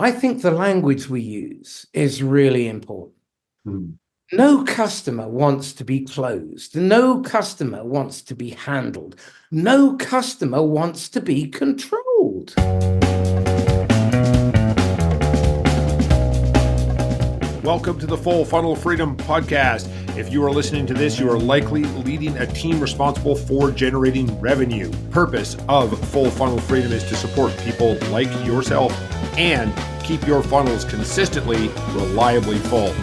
I think the language we use is really important. Hmm. No customer wants to be closed. No customer wants to be handled. No customer wants to be controlled. Welcome to the Full Funnel Freedom Podcast. If you are listening to this, you are likely leading a team responsible for generating revenue. Purpose of Full Funnel Freedom is to support people like yourself and keep your funnels consistently, reliably full.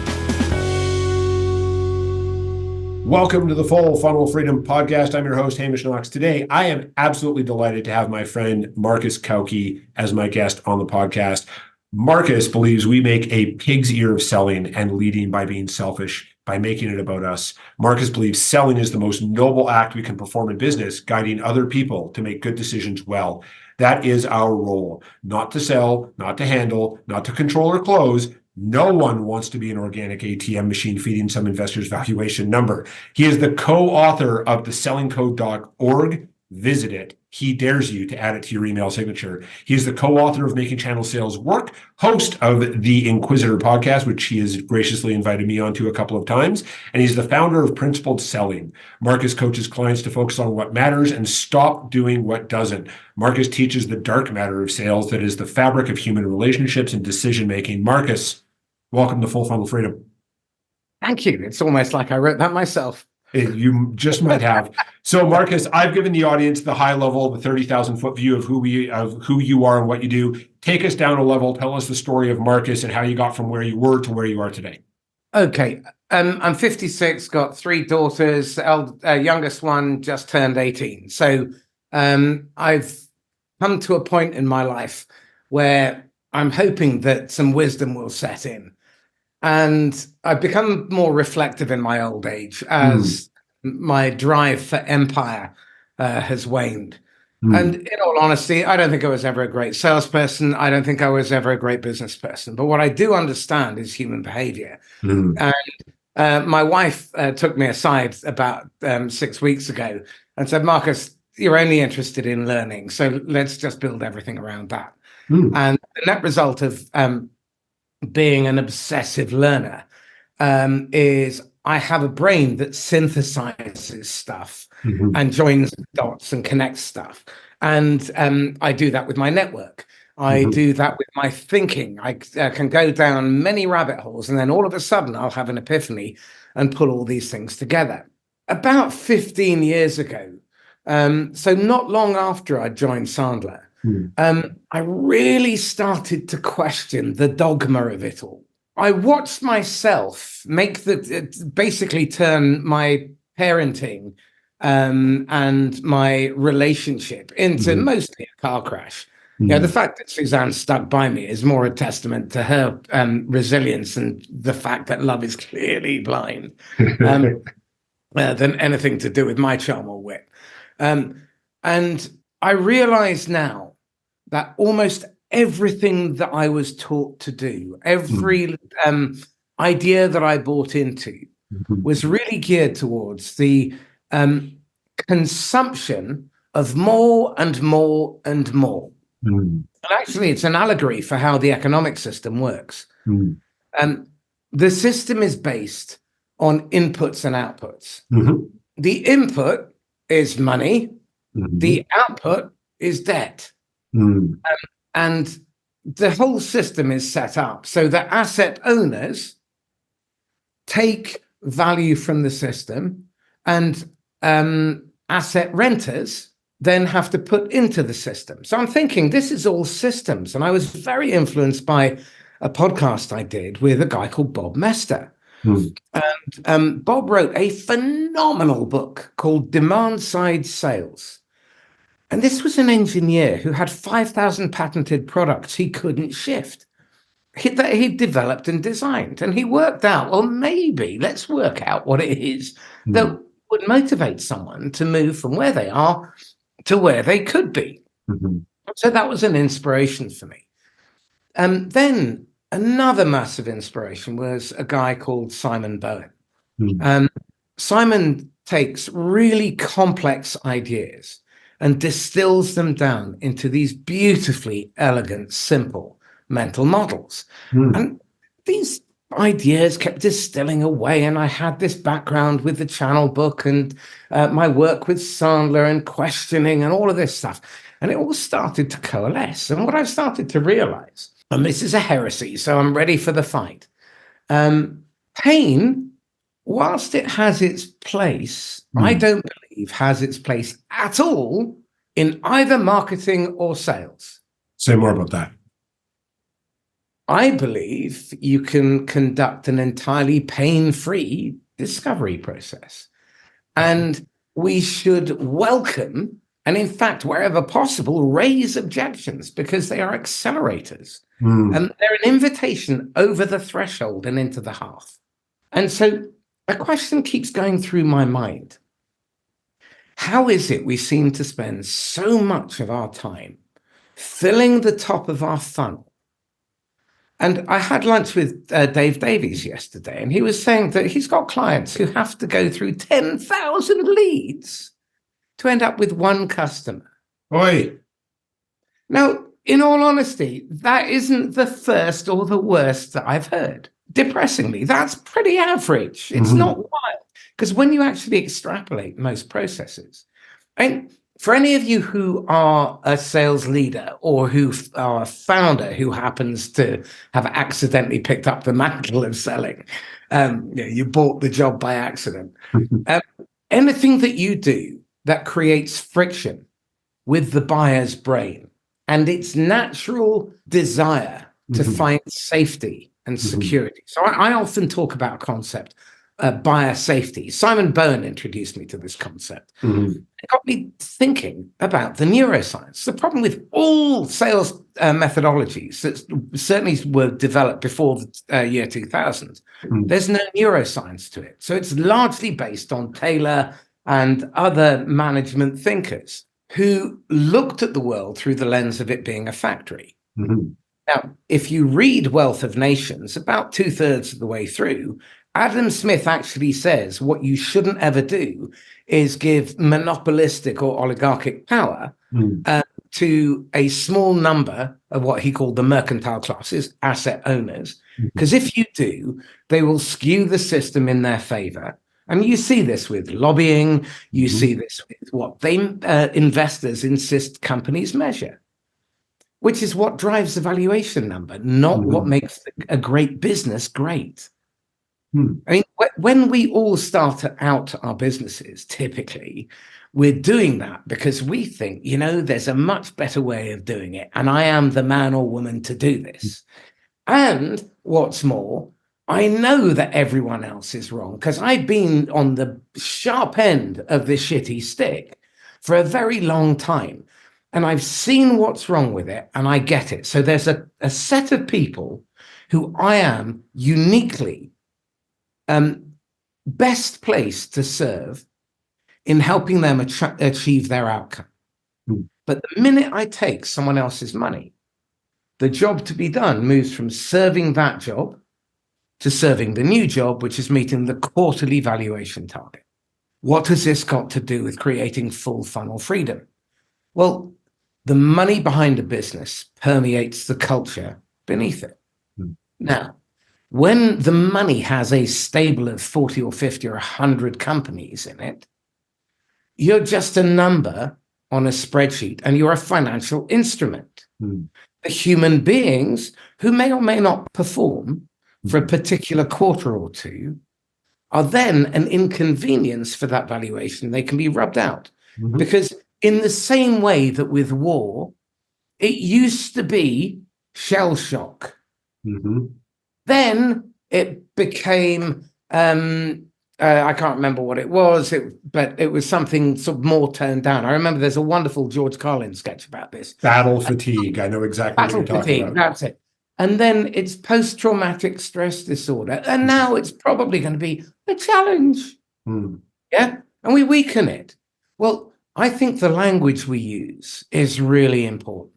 Welcome to the Full Funnel Freedom Podcast. I'm your host, Hamish Knox. Today, I am absolutely delighted to have my friend Marcus Cauchi as my guest on the podcast. Marcus believes we make a pig's ear of selling and leading by being selfish, by making it about us. Marcus believes selling is the most noble act we can perform in business, guiding other people to make good decisions well. That is our role, not to sell, not to handle, not to control or close. No one wants to be an organic ATM machine feeding some investor's valuation number. He is the co-author of the sellingcode.org. Visit it. He dares you to add it to your email signature. He is the co-author of Making Channel Sales Work, host of the Inquisitor podcast, which he has graciously invited me onto a couple of times, and he's the founder of Principled Selling. Marcus coaches clients to focus on what matters and stop doing what doesn't. Marcus teaches the dark matter of sales, that is the fabric of human relationships and decision-making. Marcus, welcome to Full Funnel Freedom. Thank you. It's almost like I wrote that myself. You just might have. So, Marcus, I've given the audience the high level, the 30,000-foot view of who you are and what you do. Take us down a level. Tell us the story of Marcus and how you got from where you were to where you are today. Okay. I'm 56, got 3 daughters. Youngest one just turned 18. So I've come to a point in my life where I'm hoping that some wisdom will set in. And I've become more reflective in my old age as my drive for empire has waned. And in all honesty, I don't think I was ever a great salesperson. I don't think I was ever a great business person. But what I do understand is human behavior. And my wife took me aside about 6 weeks ago and said, Marcus, you're only interested in learning. So let's just build everything around that. And the net result of being an obsessive learner is I have a brain that synthesizes stuff and joins dots and connects stuff. And I do that with my network. I do that with my thinking. I can go down many rabbit holes, and then all of a sudden I'll have an epiphany and pull all these things together. About 15 years ago, so not long after I joined Sandler, I really started to question the dogma of it all. I watched myself basically turn my parenting and my relationship into mostly a car crash. You know, the fact that Suzanne stuck by me is more a testament to her resilience and the fact that love is clearly blind than anything to do with my charm or wit. And I realize now that almost everything that I was taught to do, every idea that I bought into was really geared towards the consumption of more and more and more. And actually, it's an allegory for how the economic system works. The system is based on inputs and outputs. The input is money. The output is debt. And the whole system is set up so that asset owners take value from the system, and asset renters then have to put into the system. So I'm thinking this is all systems. And I was very influenced by a podcast I did with a guy called Bob Moesta. And Bob wrote a phenomenal book called Demand Side Sales. And this was an engineer who had 5,000 patented products he couldn't shift, that he developed and designed. And he worked out, well, maybe let's work out what it is that would motivate someone to move from where they are to where they could be. So that was an inspiration for me. Then another massive inspiration was a guy called Simon Bowen. Simon takes really complex ideas and distills them down into these beautifully elegant, simple mental models. Hmm. And these ideas kept distilling away, and I had this background with the channel book and my work with Sandler and questioning and all of this stuff. And it all started to coalesce. And what I've started to realize, and this is a heresy, so I'm ready for the fight. Pain, whilst it has its place, I don't believe has its place at all in either marketing or sales. Say more about that. I believe you can conduct an entirely pain-free discovery process. And we should welcome, and in fact, wherever possible, raise objections, because they are accelerators. And they're an invitation over the threshold and into the hearth. And so a question keeps going through my mind. How is it we seem to spend so much of our time filling the top of our funnel? And I had lunch with Dave Davies yesterday, and he was saying that he's got clients who have to go through 10,000 leads to end up with one customer. Oi. Now, in all honesty, that isn't the first or the worst that I've heard. Depressingly, that's pretty average. It's not wild. Because when you actually extrapolate most processes, and for any of you who are a sales leader or who are a founder who happens to have accidentally picked up the mantle of selling, you bought the job by accident. Anything that you do that creates friction with the buyer's brain and its natural desire to find safety and security. So I often talk about a concept, buyer safety. Simon Bowen introduced me to this concept. It got me thinking about the neuroscience. The problem with all sales methodologies that certainly were developed before the year 2000, there's no neuroscience to it. So it's largely based on Taylor and other management thinkers who looked at the world through the lens of it being a factory. Now, if you read Wealth of Nations, about 2/3 of the way through, Adam Smith actually says what you shouldn't ever do is give monopolistic or oligarchic power to a small number of what he called the mercantile classes, asset owners, because if you do, they will skew the system in their favor. And you see this with lobbying, you see this with what they investors insist companies measure, which is what drives the valuation number, not what makes a great business great. I mean, when we all start out our businesses, typically, we're doing that because we think, there's a much better way of doing it, and I am the man or woman to do this. And what's more, I know that everyone else is wrong because I've been on the sharp end of this shitty stick for a very long time. And I've seen what's wrong with it, and I get it. So there's a set of people who I am uniquely best placed to serve in helping them achieve their outcome. But the minute I take someone else's money, the job to be done moves from serving that job to serving the new job, which is meeting the quarterly valuation target. What has this got to do with creating full funnel freedom? Well, the money behind a business permeates the culture beneath it. Now, when the money has a stable of 40 or 50 or 100 companies in it, you're just a number on a spreadsheet and you're a financial instrument. The human beings who may or may not perform for a particular quarter or two are then an inconvenience for that valuation. They can be rubbed out because in the same way that with war, it used to be shell shock. Then it became, I can't remember what it was, but it was something sort of more toned down. I remember there's a wonderful George Carlin sketch about this. Battle fatigue. I know exactly what you're talking about. That's it. And then it's post-traumatic stress disorder. And now it's probably going to be a challenge. Yeah. And we weaken it. Well, I think the language we use is really important.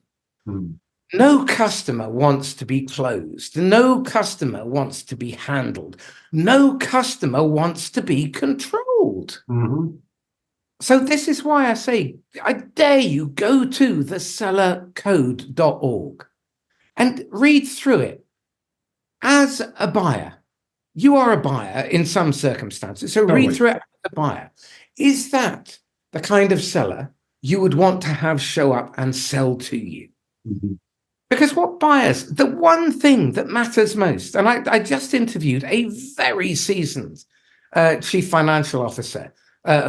No customer wants to be closed. No customer wants to be handled. No customer wants to be controlled. So this is why I say, I dare you go to thesellercode.org. and read through it. As a buyer, you are a buyer in some circumstances, so read through it as a buyer. Is that the kind of seller you would want to have show up and sell to you? Mm-hmm. Because what buyers, the one thing that matters most, and I just interviewed a very seasoned chief financial officer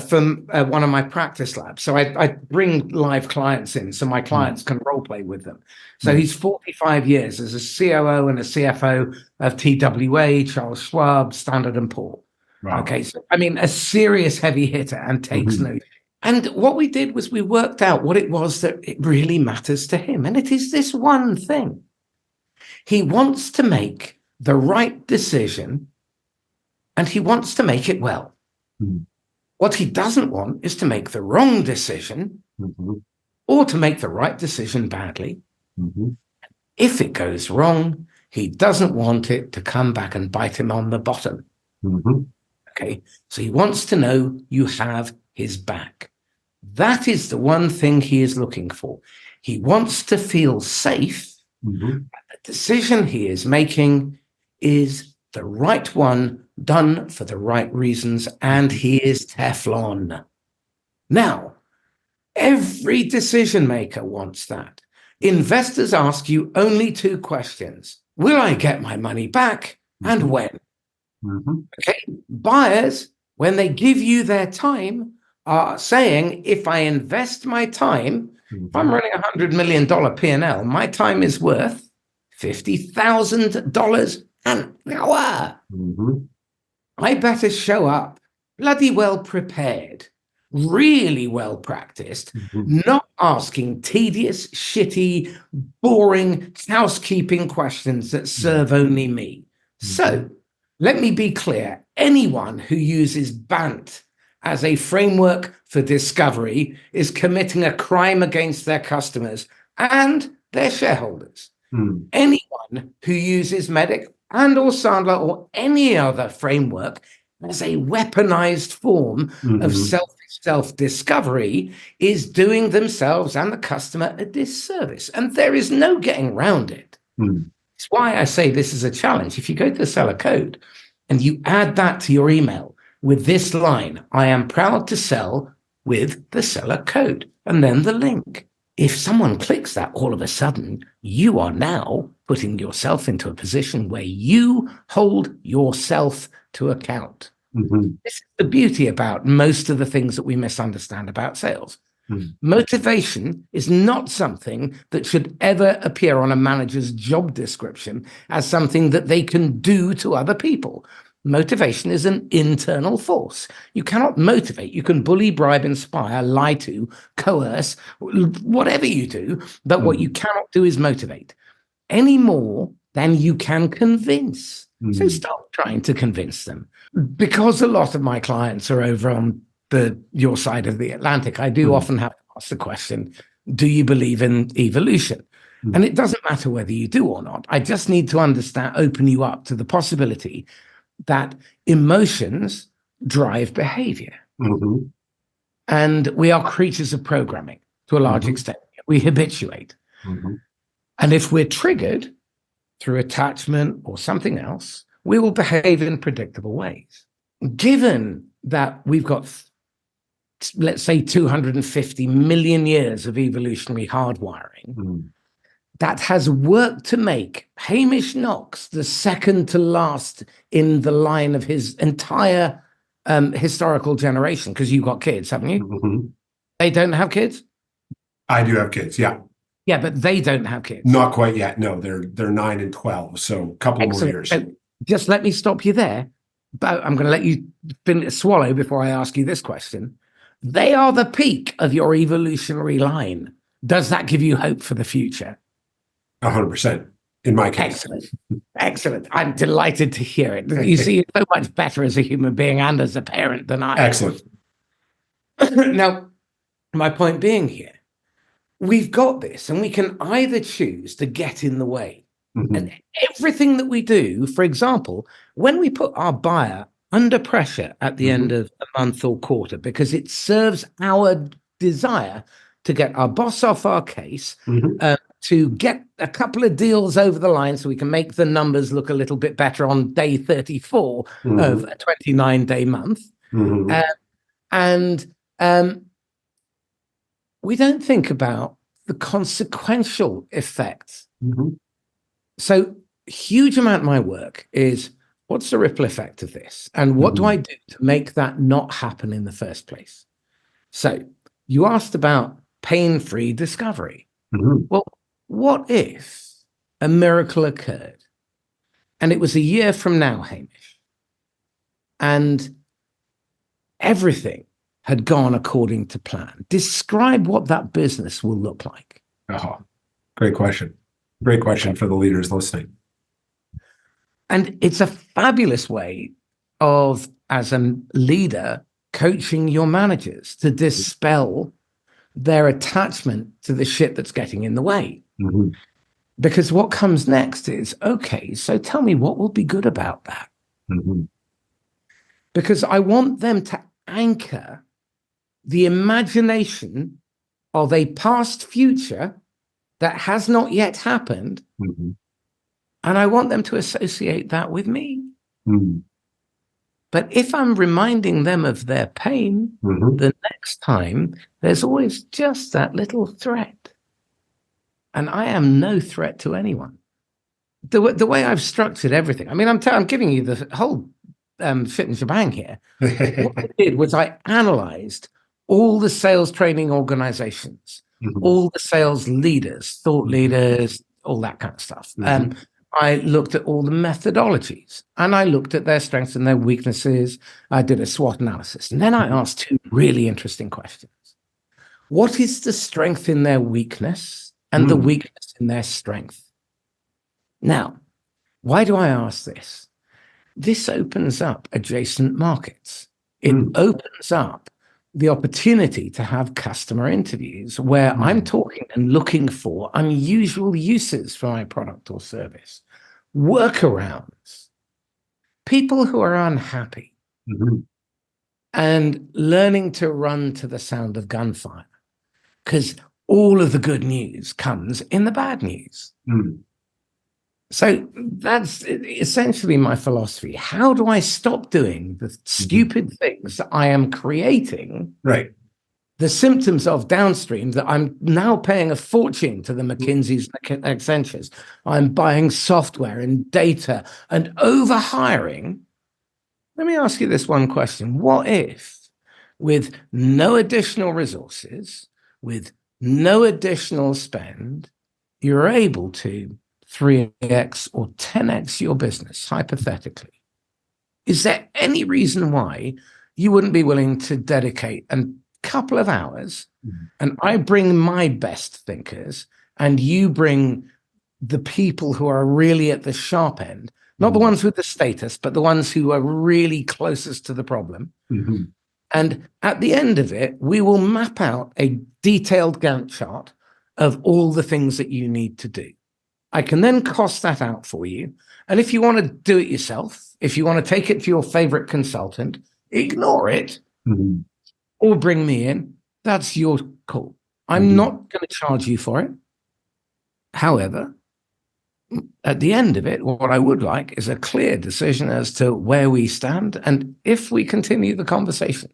from one of my practice labs. So I bring live clients in so my clients can role play with them. So he's 45 years as a COO and a CFO of TWA, Charles Schwab, Standard & Poor's. Wow. Okay, so I mean, a serious heavy hitter and takes note. And what we did was we worked out what it was that it really matters to him. And it is this one thing. He wants to make the right decision and he wants to make it well. What he doesn't want is to make the wrong decision or to make the right decision badly. If it goes wrong, he doesn't want it to come back and bite him on the bottom. Okay, so he wants to know you have his back. That is the one thing he is looking for. He wants to feel safe that the decision he is making is the right one, done for the right reasons, and he is Teflon. Now, every decision maker wants that. Investors ask you only two questions. Will I get my money back and when? Okay, buyers, when they give you their time, are saying, if I invest my time, if I'm running $100 million P&L, my time is worth $50,000 an hour. I better show up bloody well prepared, really well practiced, not asking tedious, shitty, boring housekeeping questions that serve only me. So let me be clear. Anyone who uses BANT as a framework for discovery is committing a crime against their customers and their shareholders. Anyone who uses MEDDIC and or Sandler or any other framework as a weaponized form of self-discovery is doing themselves and the customer a disservice. And there is no getting around it. It's why I say this is a challenge. If you go to the seller code and you add that to your email with this line, I am proud to sell with the seller code, and then the link. If someone clicks that, all of a sudden, you are now putting yourself into a position where you hold yourself to account. This is the beauty about most of the things that we misunderstand about sales. Motivation is not something that should ever appear on a manager's job description as something that they can do to other people. Motivation is an internal force. You cannot motivate. You can bully, bribe, inspire, lie to, coerce, whatever you do. But what you cannot do is motivate any more than you can convince. So stop trying to convince them. Because a lot of my clients are over on your side of the Atlantic, I do often have to ask the question, do you believe in evolution? And it doesn't matter whether you do or not. I just need to understand, open you up to the possibility that emotions drive behavior. And we are creatures of programming to a large extent. We habituate. And if we're triggered through attachment or something else, we will behave in predictable ways. Given that we've got, let's say, 250 million years of evolutionary hardwiring, that has worked to make Hamish Knox the second to last in the line of his entire historical generation, because you've got kids, haven't you? They don't have kids? I do have kids, yeah. Yeah, but they don't have kids. Not quite yet. No, they're 9 and 12, so a couple more years. So just let me stop you there. But I'm going to let you swallow before I ask you this question. They are the peak of your evolutionary line. Does that give you hope for the future? 100%, in my case. Excellent. Excellent. I'm delighted to hear it. You see, you're so much better as a human being and as a parent than I am. Excellent. Now, my point being here, we've got this, and we can either choose to get in the way. And everything that we do, for example, when we put our buyer under pressure at the end of a month or quarter, because it serves our desire to get our boss off our case, Mhm. to get a couple of deals over the line so we can make the numbers look a little bit better on day 34 of a 29-day month. Mhm. And we don't think about the consequential effects. Mhm. So huge amount of my work is, what's the ripple effect of this? And what do I do to make that not happen in the first place? So you asked about pain-free discovery. Mhm. Well, what if a miracle occurred and it was a year from now, Hamish, and everything had gone according to plan? Describe what that business will look like. Oh, great question. Great question for the leaders listening. And it's a fabulous way of, as a leader, coaching your managers to dispel their attachment to the shit that's getting in the way. Mhm. Because what comes next is, okay, so tell me what will be good about that. Mhm. Because I want them to anchor the imagination of a past future that has not yet happened. Mhm. And I want them to associate that with me. Mhm. But if I'm reminding them of their pain, Mhm. the next time, there's always just that little threat. And I am no threat to anyone. The way I've structured everything, I mean, I'm giving you the whole fit and shebang here. What I did was I analyzed all the sales training organizations, Mhm. all the sales leaders, thought leaders, all that kind of stuff. Mhm. I looked at all the methodologies and I looked at their strengths and their weaknesses. I did a SWOT analysis. And then I asked two really interesting questions. What is the strength in their weakness and the weakness in their strength? Now, why do I ask this? This opens up adjacent markets. It opens up the opportunity to have customer interviews where I'm talking and looking for unusual uses for my product or service, workarounds, people who are unhappy, Mhm. and learning to run to the sound of gunfire, because all of the good news comes in the bad news. Mhm. So that's essentially my philosophy. How do I stop doing the stupid things that I am creating, Right. the symptoms of downstream that I'm now paying a fortune to the McKinseys and Accentures? I'm buying software and data and overhiring. Let me ask you this one question. What if, with no additional resources, with no additional spend, you're able to 3x or 10x your business, hypothetically? Is there any reason why you wouldn't be willing to dedicate a couple of hours, and I bring my best thinkers and you bring the people who are really at the sharp end, not the ones with the status, but the ones who are really closest to the problem? Mhm. And at the end of it, we will map out a detailed Gantt chart of all the things that you need to do. I can then cost that out for you. And if you want to do it yourself, if you want to take it to your favorite consultant, ignore it Mhm. or bring me in, that's your call. I'm Mhm. not going to charge you for it. However, at the end of it, what I would like is a clear decision as to where we stand and if we continue the conversation.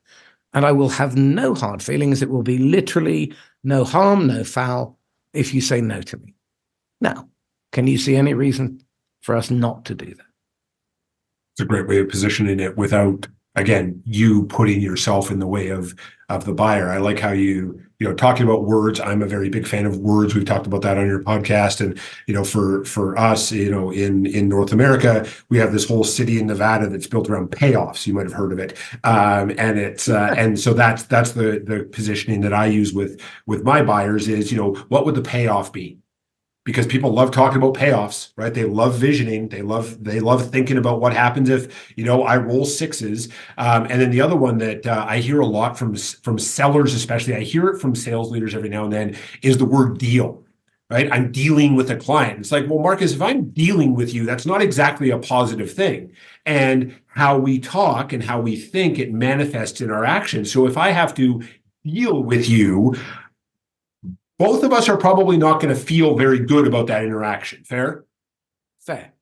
And I will have no hard feelings. It will be literally no harm, no foul if you say no to me. Now, can you see any reason for us not to do that? It's a great way of positioning it without, again, you putting yourself in the way of the buyer. I like how talking about words. I'm a very big fan of words. We've talked about that on your podcast. And, for us, in North America, we have this whole city in Nevada that's built around payoffs. You might have heard of it. And it's, and so that's the positioning that I use with my buyers is, what would the payoff be? Because people love talking about payoffs, right? They love visioning. They love thinking about what happens if, I roll sixes. And then the other one that I hear a lot from sellers, especially, I hear it from sales leaders every now and then, is the word deal, right? I'm dealing with a client. It's like, well, Marcus, if I'm dealing with you, that's not exactly a positive thing. And how we talk and how we think, it manifests in our actions. So if I have to deal with you, both of us are probably not going to feel very good about that interaction. Fair? Fair.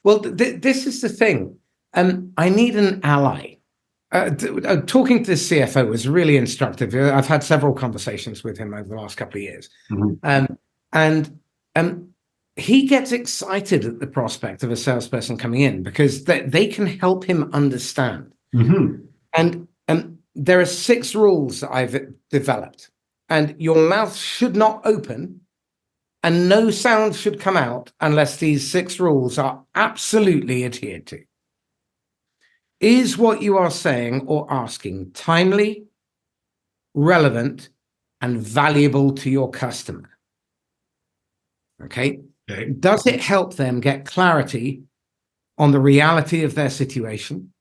Well, this is the thing. I need an ally. Talking to the CFO was really instructive. I've had several conversations with him over the last couple of years. And he gets excited at the prospect of a salesperson coming in because they can help him understand. And there are 6 rules that I've developed. And your mouth should not open and no sound should come out unless these 6 rules are absolutely adhered to. Is what you are saying or asking timely, relevant, and valuable to your customer? Okay. Does it help them get clarity on the reality of their situation?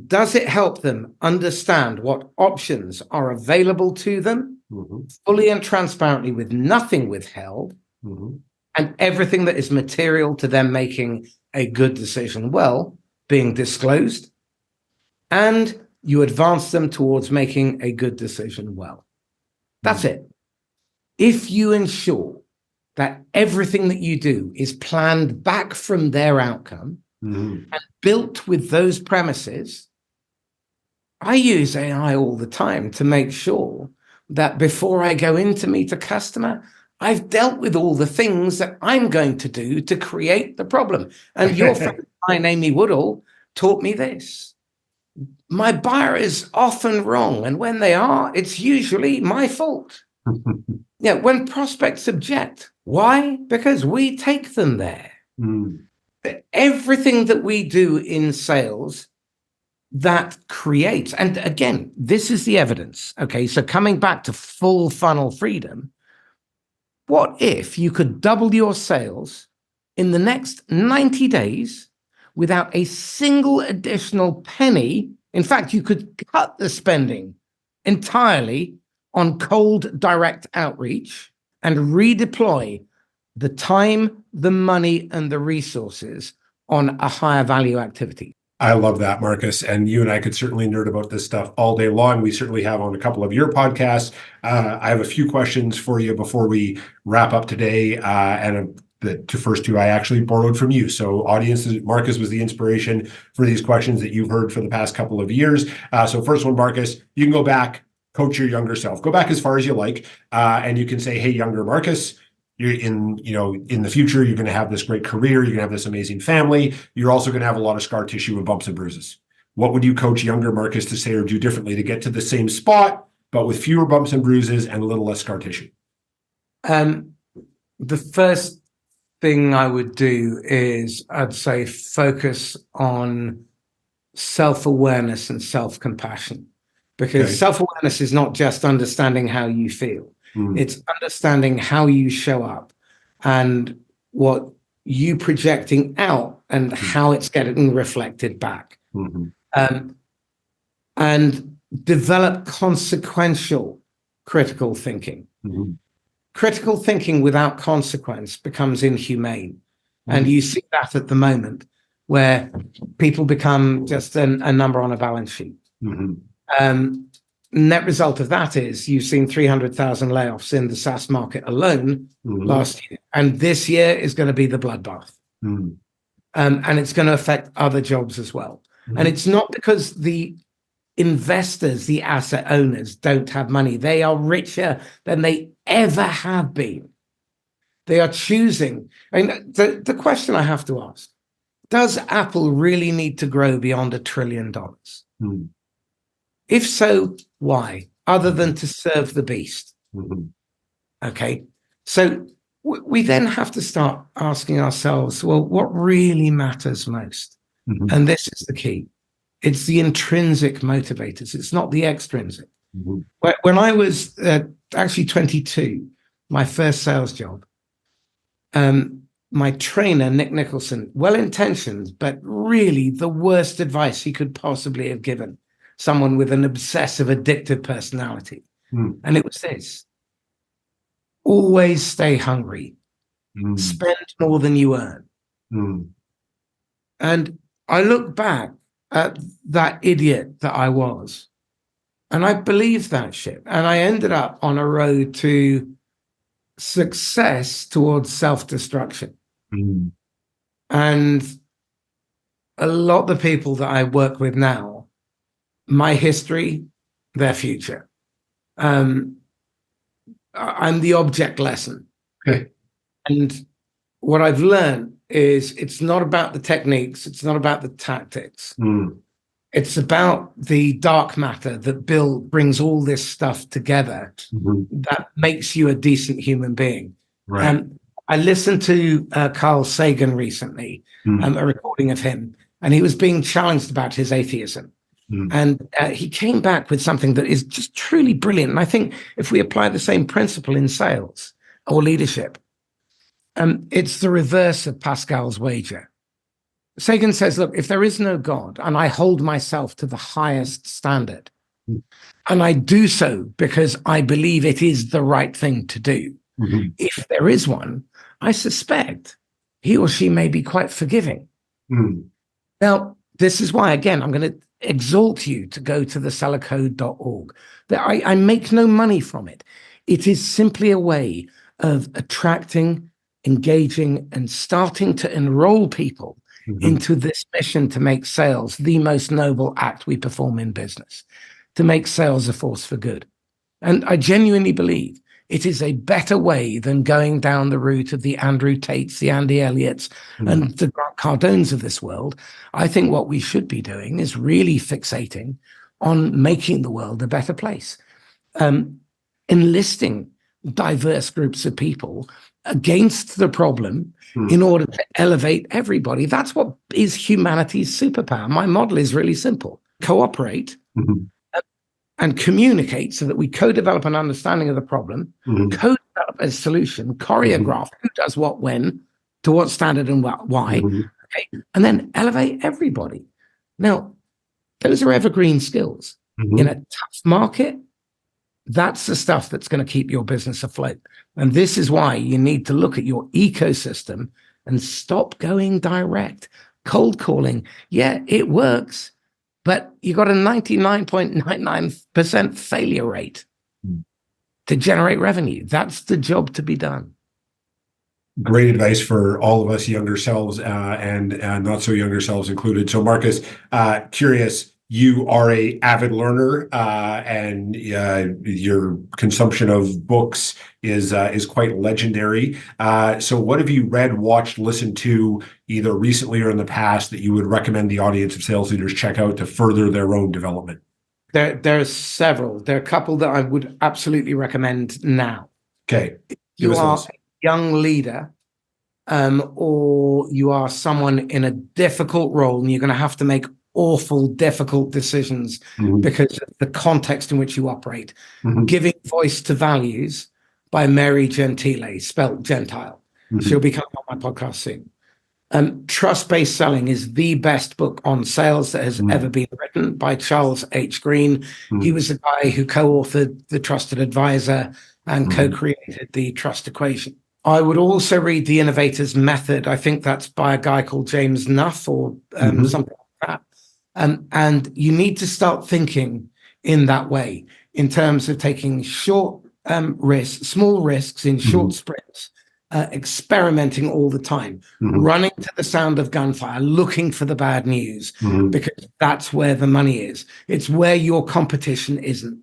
Does it help them understand what options are available to them fully and transparently with nothing withheld and everything that is material to them making a good decision being disclosed, and you advance them towards making a good decision That's it. If you ensure that everything that you do is planned back from their outcome and built with those premises, I use AI all the time to make sure that before I go in to meet a customer, I've dealt with all the things that I'm going to do to create the problem. And your friend, Amy Woodall, taught me this. My buyer is often wrong, and when they are, it's usually my fault. When prospects object, why? Because we take them there. Everything that we do in sales that creates, and again, this is the evidence. Okay, so coming back to full funnel freedom, what if you could double your sales in the next 90 days without a single additional penny? In fact, you could cut the spending entirely on cold direct outreach and redeploy the time, the money, and the resources on a higher value activity. I love that, Marcus. And you and I could certainly nerd about this stuff all day long. We certainly have on a couple of your podcasts. I have a few questions for you before we wrap up today. And the first 2 I actually borrowed from you. So audiences, Marcus was the inspiration for these questions that you've heard for the past couple of years. So first one, Marcus, you can go back, coach your younger self. Go back as far as you like. And you can say, hey, younger Marcus, you're in the future, you're going to have this great career. You're going to have this amazing family. You're also going to have a lot of scar tissue and bumps and bruises. What would you coach younger Marcus to say or do differently to get to the same spot, but with fewer bumps and bruises and a little less scar tissue? The first thing I would do is, I'd say, focus on self-awareness and self-compassion, because self-awareness is not just understanding how you feel. It's understanding how you show up and what you projecting out and how it's getting reflected back. And develop consequential critical thinking. Critical thinking without consequence becomes inhumane. And you see that at the moment where people become just a number on a balance sheet. Net result of that is you've seen 300,000 layoffs in the SaaS market alone last year. And this year is going to be the bloodbath. And it's going to affect other jobs as well. And it's not because the investors, the asset owners, don't have money. They are richer than they ever have been. They are choosing. I mean, the question I have to ask, does Apple really need to grow beyond $1 trillion? If so, why? Other than to serve the beast. Okay. So we then have to start asking ourselves, well, what really matters most? And this is the key. It's the intrinsic motivators. It's not the extrinsic. When I was actually 22, my first sales job, my trainer, Nick Nicholson, well-intentioned, but really the worst advice he could possibly have given someone with an obsessive, addictive personality. And it was this: always stay hungry, spend more than you earn. And I look back at that idiot that I was, And I believed that shit. And I ended up on a road to success towards self-destruction. Mm. And a lot of the people that I work with now, my history, their future. I'm the object lesson. Okay. And what I've learned is it's not about the techniques. It's not about the tactics. Mm. It's about the dark matter that brings all this stuff together that makes you a decent human being. Right. I listened to Carl Sagan recently, a recording of him, and he was being challenged about his atheism. And he came back with something that is just truly brilliant. And I think if we apply the same principle in sales or leadership, it's the reverse of Pascal's wager. Sagan says, look, if there is no God and I hold myself to the highest standard, and I do so because I believe it is the right thing to do, if there is one, I suspect he or she may be quite forgiving. Now, this is why, again, I'm going to exhort you to go to thesellercode.org. I make no money from it. It is simply a way of attracting, engaging, and starting to enroll people into this mission to make sales the most noble act we perform in business, to make sales a force for good. And I genuinely believe it is a better way than going down the route of the Andrew Tates, the Andy Elliots, and the Grant Cardones of this world. I think what we should be doing is really fixating on making the world a better place, enlisting diverse groups of people against the problem in order to elevate everybody. That's what is humanity's superpower. My model is really simple. Cooperate and communicate so that we co-develop an understanding of the problem, co-develop a solution, choreograph who does what, when, to what standard and why, okay? And then elevate everybody. Now, those are evergreen skills. In a tough market, that's the stuff that's going to keep your business afloat. And this is why you need to look at your ecosystem and stop going direct. Cold calling, yeah, it works, but you got a 99.99% failure rate to generate revenue. That's the job to be done. Great advice for all of us younger selves and not so younger selves included. So Marcus, curious, you are an avid learner and your consumption of books is quite legendary. So what have you read, watched, listened to either recently or in the past that you would recommend the audience of sales leaders check out to further their own development? There's several. There are a couple that I would absolutely recommend now. Okay. You are a young leader or you are someone in a difficult role and you're going to have to make awful, difficult decisions because of the context in which you operate. Giving Voice to Values by Mary Gentile, spelt Gentile. She'll be coming on my podcast soon. Trust-Based Selling is the best book on sales that has ever been written by Charles H. Green. He was the guy who co-authored The Trusted Advisor and co-created the trust equation. I would also read The Innovator's Method. I think that's by a guy called James Nuff or something like that. And you need to start thinking in that way in terms of taking short risks, small risks in short sprints, experimenting all the time, running to the sound of gunfire, looking for the bad news, because that's where the money is. It's where your competition isn't.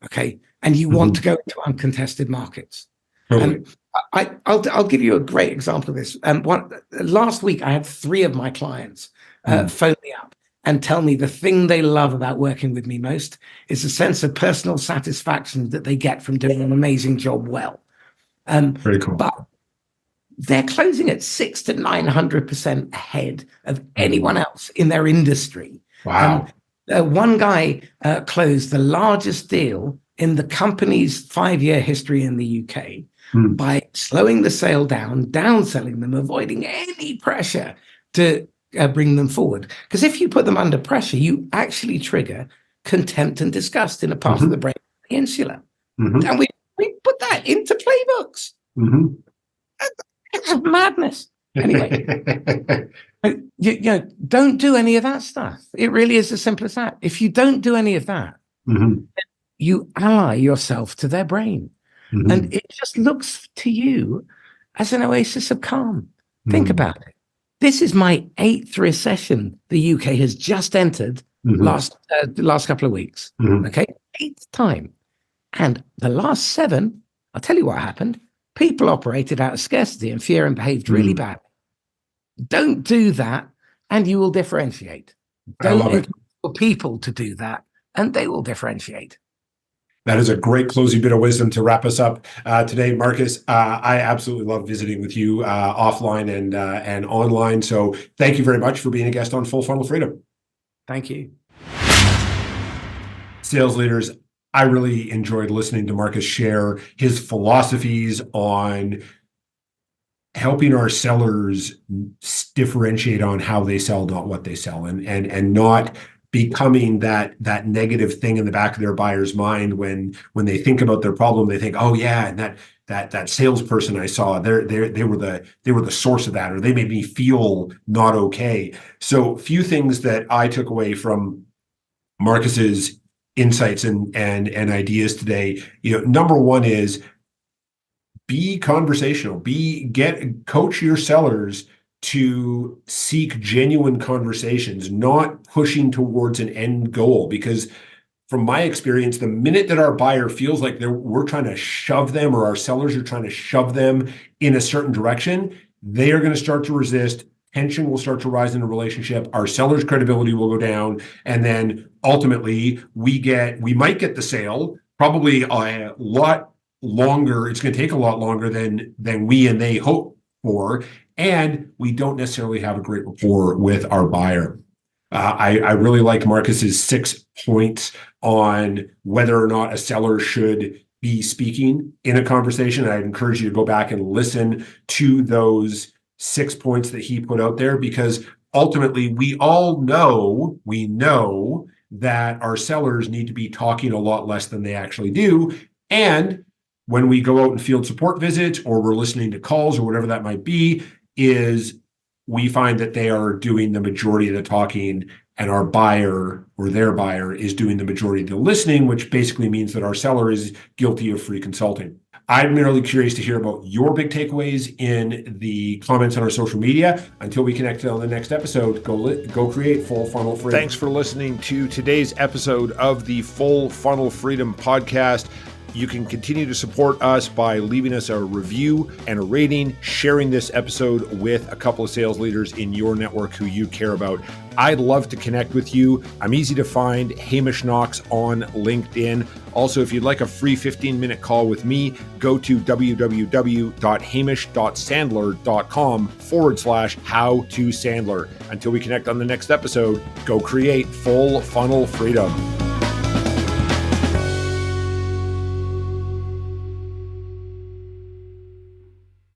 Okay. And you want to go into uncontested markets. And I'll give you a great example of this. Last week, I had 3 of my clients phone me up and tell me the thing they love about working with me most is the sense of personal satisfaction that they get from doing an amazing job well. Very cool. But they're closing at 600 to 900% ahead of anyone else in their industry. Wow. One guy closed the largest deal in the company's 5-year history in the UK by slowing the sale down, downselling them, avoiding any pressure to bring them forward. Because if you put them under pressure, you actually trigger contempt and disgust in a part of the brain, the insula. And we put that into playbooks. It's madness. Anyway, you know, don't do any of that stuff. It really is as simple as that. If you don't do any of that, Mhm. You ally yourself to their brain. Mhm. And it just looks to you as an oasis of calm. Think Mhm. about it. This is my 8th recession the UK has just entered Mhm. last couple of weeks. Mhm. Okay, 8th time. And the last 7, I'll tell you what happened. People operated out of scarcity and fear and behaved really bad. Don't do that, and you will differentiate. I love it. For people to do that, and they will differentiate. That is a great closing bit of wisdom to wrap us up today, Marcus. I absolutely love visiting with you offline and online. So thank you very much for being a guest on Full Funnel Freedom. Thank you. Sales leaders, I really enjoyed listening to Marcus share his philosophies on helping our sellers differentiate on how they sell, not what they sell, and not becoming that negative thing in the back of their buyer's mind when they think about their problem. They think, oh yeah, and that salesperson I saw, they were the source of that, or they made me feel not okay. So few things that I took away from Marcus's insights and ideas today. Number one is be conversational. Coach your sellers to seek genuine conversations, not pushing towards an end goal. Because from my experience, the minute that our buyer feels like we're trying to shove them, or our sellers are trying to shove them in a certain direction, they are going to start to resist. Tension will start to rise in the relationship. Our seller's credibility will go down, and then ultimately we might get the sale, probably a lot longer. It's going to take a lot longer than we and they hope for, and we don't necessarily have a great rapport with our buyer. I really like Marcus's 6 points on whether or not a seller should be speaking in a conversation. I'd encourage you to go back and listen to those 6 points that he put out there, because ultimately we know that our sellers need to be talking a lot less than they actually do. And when we go out and field support visits, or we're listening to calls, or whatever that might be, is we find that they are doing the majority of the talking, and our buyer, or their buyer, is doing the majority of the listening, which basically means that our seller is guilty of free consulting. I'm merely curious to hear about your big takeaways in the comments on our social media. Until we connect on the next episode, go create Full Funnel Freedom. Thanks for listening to today's episode of the Full Funnel Freedom podcast. You can continue to support us by leaving us a review and a rating, sharing this episode with a couple of sales leaders in your network who you care about. I'd love to connect with you. I'm easy to find, Hamish Knox on LinkedIn. Also, if you'd like a free 15-minute call with me, go to www.hamish.sandler.com/how-to-sandler. Until we connect on the next episode, go create Full Funnel Freedom.